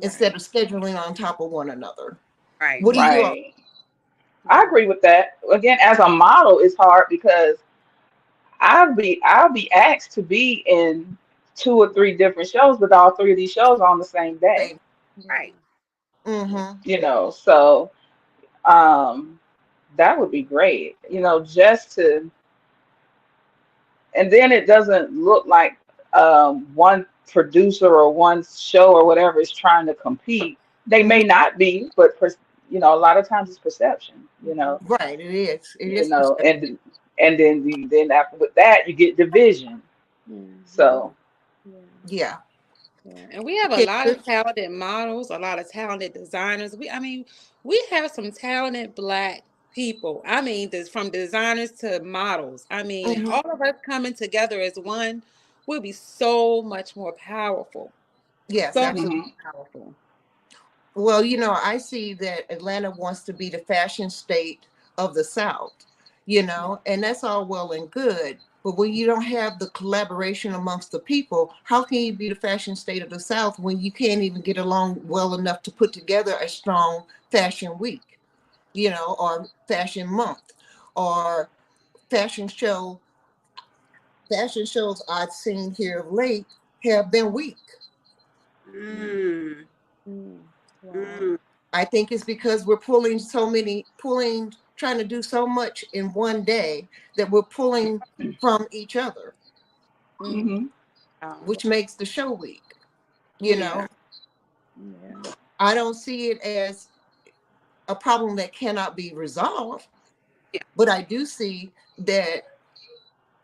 instead Right. of scheduling on top of one another. Right. What do you all? Right. I Yeah. agree with that. Again, as a model, it's hard because I'll be asked to be in two or three different shows, but all three of these shows are on the same day. Say, Right. Yeah. mm-hmm. So um that would be great. Just to, and then it doesn't look like one producer or one show or whatever is trying to compete. They Mm-hmm. may not be, but a lot of times it's perception. Right, it is perception. And then after with that you get division. Mhm. So Yeah. Yeah. Yeah. And we have a lot Kendra. of talented models, a lot of talented designers. We have some talented Black people. From designers to models. Mhm. All of us coming together as one will be so much more powerful. Yes, So much absolutely. mhm. more powerful. Well, I see that Atlanta wants to be the fashion state of the South, and that's all well and good. But when you don't have the collaboration amongst the people, how can you be the fashion state of the South when you can't even get along well enough to put together a strong fashion week, or fashion month, or fashion show? Fashion shows I've seen here of late have been weak. Mm. Mm. Wow. Mm. I think it's because we're trying to do so much in one day that we're pulling from each other, Mm. Mhm. Oh, which makes the show weak, you Yeah. know. Yeah. I don't see it as a problem that cannot be resolved, Yeah. but I do see that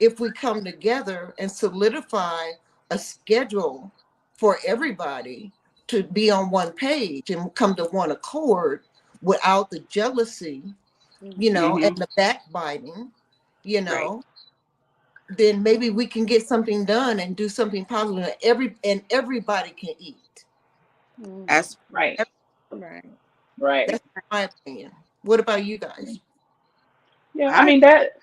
if we come together and solidify a schedule for everybody to be on one page and come to one accord without the jealousy, Mhm. and the backbiting, you Right. know, then maybe we can get something done and do something positive. And everybody can eat. Mhm. That's Right. Right. Right. That's my opinion. What about you guys? Yeah, I I mean that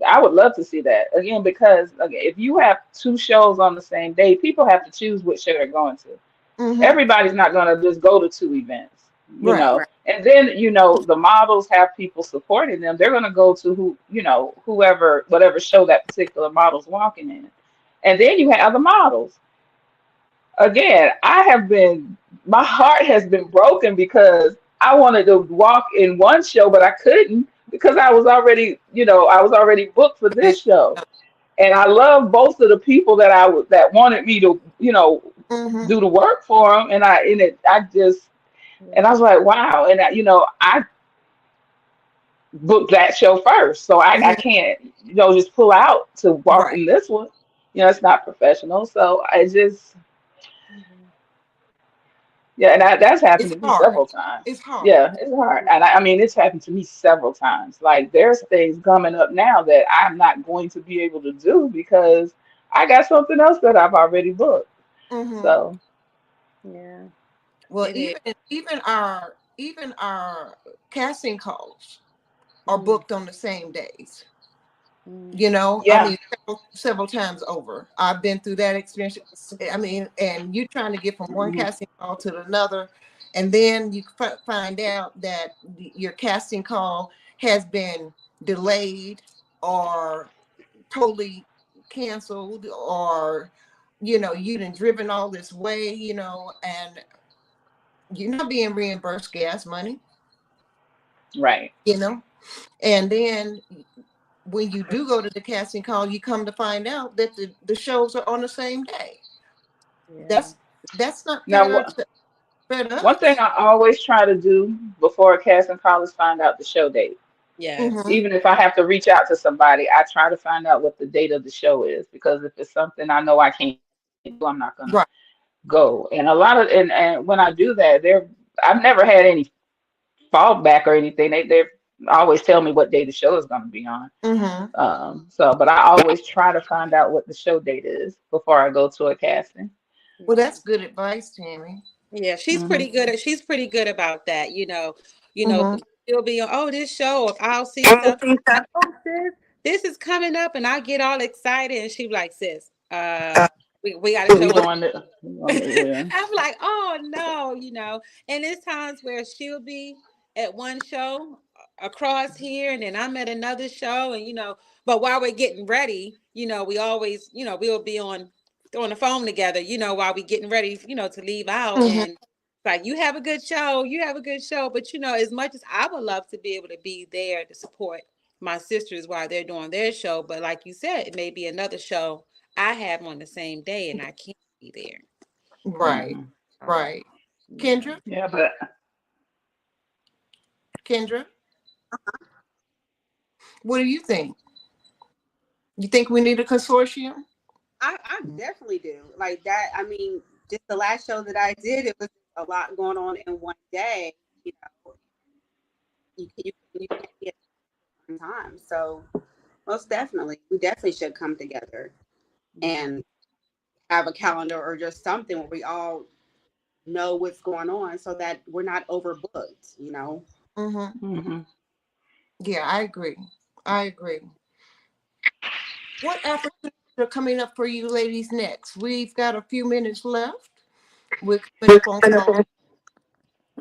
I would love to see that again because again, if you have two shows on the same day, people have to choose which show they're going to. Mm-hmm. Everybody's not going to just go to two events, you Right. know. right. And then, the models have people supporting them. They're going to go to whoever, whatever show that particular model's walking in. And then you have the models. Again, my heart has been broken because I wanted to walk in one show, but I couldn't because I was already booked for this show. And I love both of the people that wanted me to, Mm-hmm. do the work for them. And I was Yeah. like, wow. And I booked that show first, so I Mm-hmm. can't, just pull out to walk Right. in this one. It's not professional. So I just, Mhm. yeah, and that's happened It's to me hard. several times. It's hard. Yeah, it's hard. And I mean, it's happened to me several times. Like, there's things coming up now that I'm not going to be able to do because I got something else that I've already booked. Mm-hmm. So, Yeah. Well, It is. even our casting calls are Mm. booked on the same days. Mm. I yeah. mean, several times over. I've been through that experience. I mean, and you trying to get from one Mhm. casting call to another, and then you find out that your casting call has been delayed or totally canceled, or you done driven all this way, and you're not being reimbursed gas money, Right. you know, and then when you do go to the casting call, you come to find out that the shows are on the same day. Yeah. That's not Now, fair to one thing us. I always try to do before a casting call is find out the show date. Yes. Mm-hmm. Even if I have to reach out to somebody, I try to find out what the date of the show is because if it's something I know I can't do, I'm not gonna Right. go. And a lot of and when I do that, I've never had any fallback or anything. They always tell me what day the show is gonna be on. Mm-hmm. But I always try to find out what the show date is before I go to a casting. Well, Yeah. that's good advice, Tammy. Yeah, Hmm. she's pretty good about that, Mm-hmm. she'll be on, oh, this show, or if I'll see something, like, oh, sis, this is coming up, and I get all excited, and she be like, sis, we got a We show on. doing it. Yeah. I'm like, oh no, and there's times where she'll be at one show across here, and then I'm at another show, and but while we're getting ready, we always, we'll be on the phone together, while we getting ready, to leave out, Mm-hmm. and like, you have a good show, but as much as I would love to be able to be there to support my sisters while they're doing their show, but like you said, it may be another show I have on the same day, and I can't be there. Right. Hmm. Oh, Right. yeah. Kendra. Yeah, but Kendra, what do you think? You think we need a consortium? I definitely do. Like that. I mean, just the last show that I did, it was a lot going on in one day. You know, you can't be at one time. So most definitely, we definitely should come together and have a calendar or just something where we all know what's going on, so that we're not overbooked. Mm-hmm. hmm Yeah, I agree. I agree. What opportunities are coming up for you ladies next? We've got a few minutes left. We're coming up on close.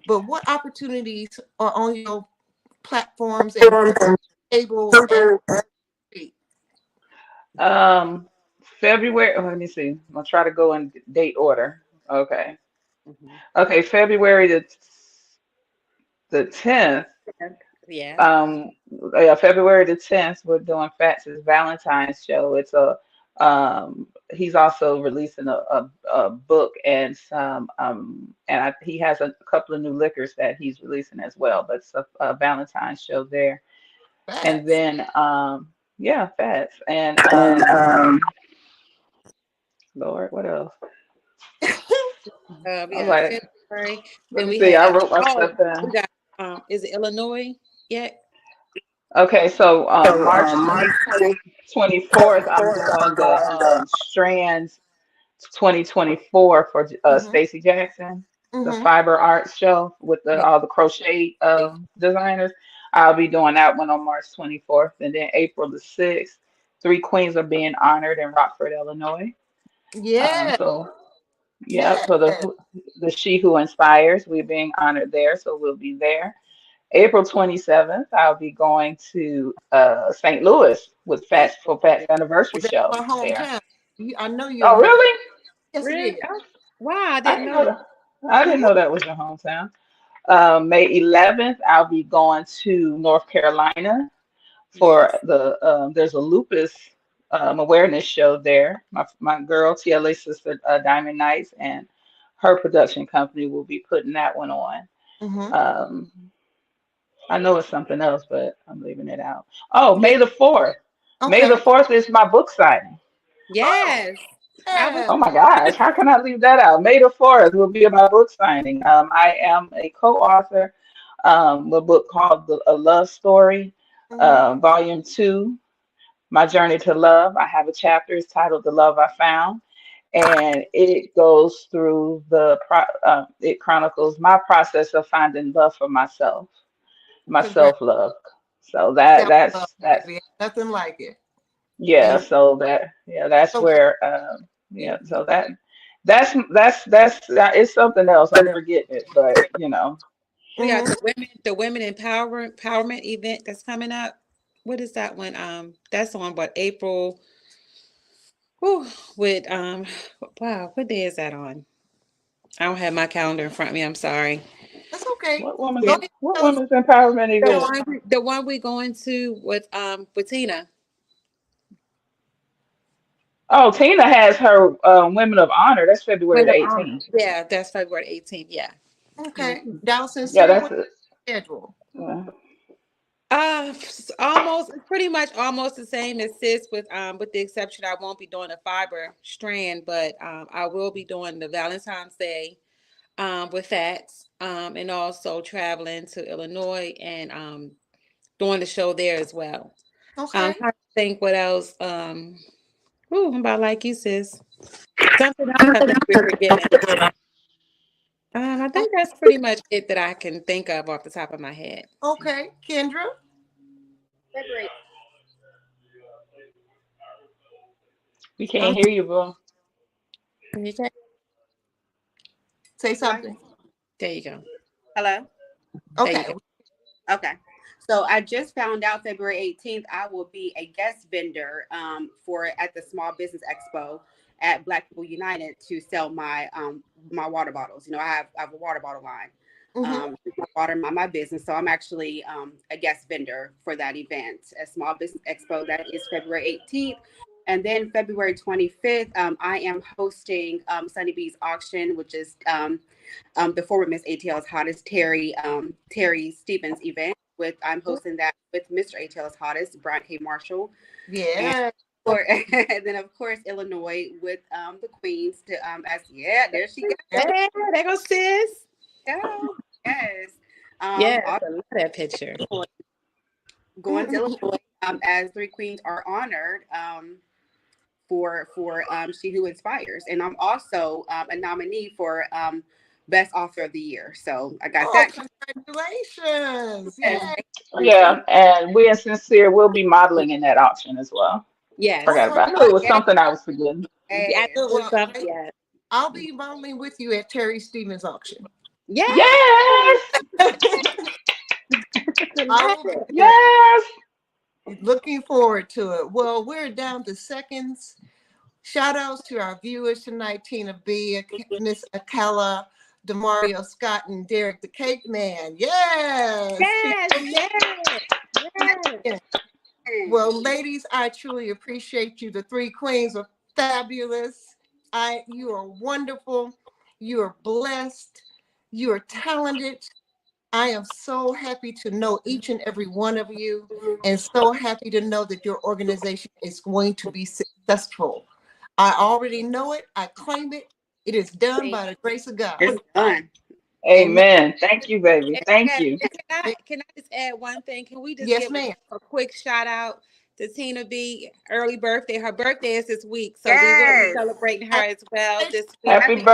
But what opportunities are on your platforms and tables as we speak? um, February. Oh, let me see. I'll try to go in date order. Okay. Mhm. Okay. February the 10th. Yes. Um, yeah, February the 10th. We're doing Fats's Valentine's show. It's a He's also releasing a book and some he has a couple of new liquors that he's releasing as well. But it's a Valentine's show there. And Facts. then yeah, Fats. And And Lord, what else? we I was got like, February. let Then me we see, I have wrote my stuff we down. got is it Illinois yet? Okay, so So March March 24th, I'm 24th, I'm doing the doing the Strands 2024 for Mm-hmm. Stacey Jackson, the Mm-hmm. fiber arts show with yeah. all the crochet designers. I'll be doing that one on March 24th. And then April the 6th, three queens are being honored in Rockford, Illinois. Yeah. So, yeah, Yeah. for the She Who Inspires, we're being honored there. So we'll be there. April 27th, I'll be going to St. Louis with Fats Anniversary That's Show my there. hometown. I know you're Oh, in her. really? Yes, it Really? is. Oh, wow, I I didn't didn't know know that. that. I didn't Mm-hmm. know that was your hometown. May 11th, I'll be going to North Carolina for Yes. there's a lupus awareness show there. My girl, TLA sister, Diamond Nights, and her production company will be putting that one on. Mm-hmm. Um, I know it's something else, but I'm leaving it out. Oh, Yeah. May the 4th. May the Okay. 4th is my book signing. Oh, Yes. I was yeah. Oh my gosh, how can I leave that out? May the 4th will be my book signing. I am a co-author a book called A Love Story, Mm-hmm. Volume 2, My Journey to Love. I have a chapter, it's titled The Love I Found. And it goes through it chronicles my process of finding love for myself, my Congrats. self-love. So that Self-love, that's baby. Nothing like it. yeah, And so that's so where yeah, so that's it's something else. I'm forgetting it, but we got mm-hmm. the women empowerment event that's coming up. What is that one? That's on what April. Whew, with wow, what day is that on? I don't have my calendar in front of me. I'm sorry. That's okay. what Go women's ahead and what tell us. women's empowerment event? The one we going to with Tina. Oh, Tina has her Women of Honor. That's February When the the 18th. yeah, that's February 18th. Yeah. Okay. Mhm. Down Yeah, sincere, that's what's it. the schedule? Yeah. Almost pretty much almost the same as sis with the exception I won't be doing a fiber strand, but I will be doing the Valentine's Day with that and also traveling to Illinois and doing the show there as well. I'm Okay. trying to think what else. Ooh, I'm about like you, sis. Something else I think we're forgetting. I O- think that's pretty much it that I can think of off the top of my head. Okay. Kendra, February. We um, can't hear you, bro. Okay. say Do I? something. There you go. Hello. There you Okay. go. Okay. So I just found out February 18th, I will be a guest vendor for at the Small Business Expo at Black People United to sell my water bottles. I have a water bottle line. Mm-hmm. My water, my business. So I'm actually a guest vendor for that event, a Small Business Expo that is February 18th. And then February 25th, I am hosting Sunny B's auction, which is the former Miss ATL's Hottest Terry Stevens event. I'm hosting that with Mr. ATL's Hottest Brian K. Marshall, and Yeah. and then of course Illinois with the Queens to as yeah, there she goes. Hey, there goes sis. Yes. Yes, Also I love that picture. going to Illinois as three queens are honored for She Who Inspires, and I'm also a nominee for Best Author of the Year. So I got Oh, that. congratulations. Yes, Yeah. thank you. Yeah, and we and Sincere will be modeling in that auction as well. Yes. Forgot Okay. about. I knew it was Yes, something I was forgetting. I yes. knew it was Well, something. Yes. I'll be modeling with you at Terry Stevens auction. Yes. Yes, I will be there. yes. Looking forward to it. Well, we're down to seconds. Shout outs to our viewers tonight, Tina B, Miss Akala, Demario Scott, and Derek the Cake Man. Yes. Yes. Yes. Yes. Yes. Well, ladies, I truly appreciate you. The three queens are fabulous. You are wonderful. You are blessed. You are talented. I am so happy to know each and every one of you, and so happy to know that your organization is going to be successful. I already know it. I claim it. It is done by the grace of God. It's done. Amen. Amen. Thank you, baby. Thank you. Can I just add one thing? Can we just Yes, give ma'am. a quick shout out to Tina B. Early birthday. Her birthday is this week, so we will be Yes. celebrating her as well this week. Happy birthday.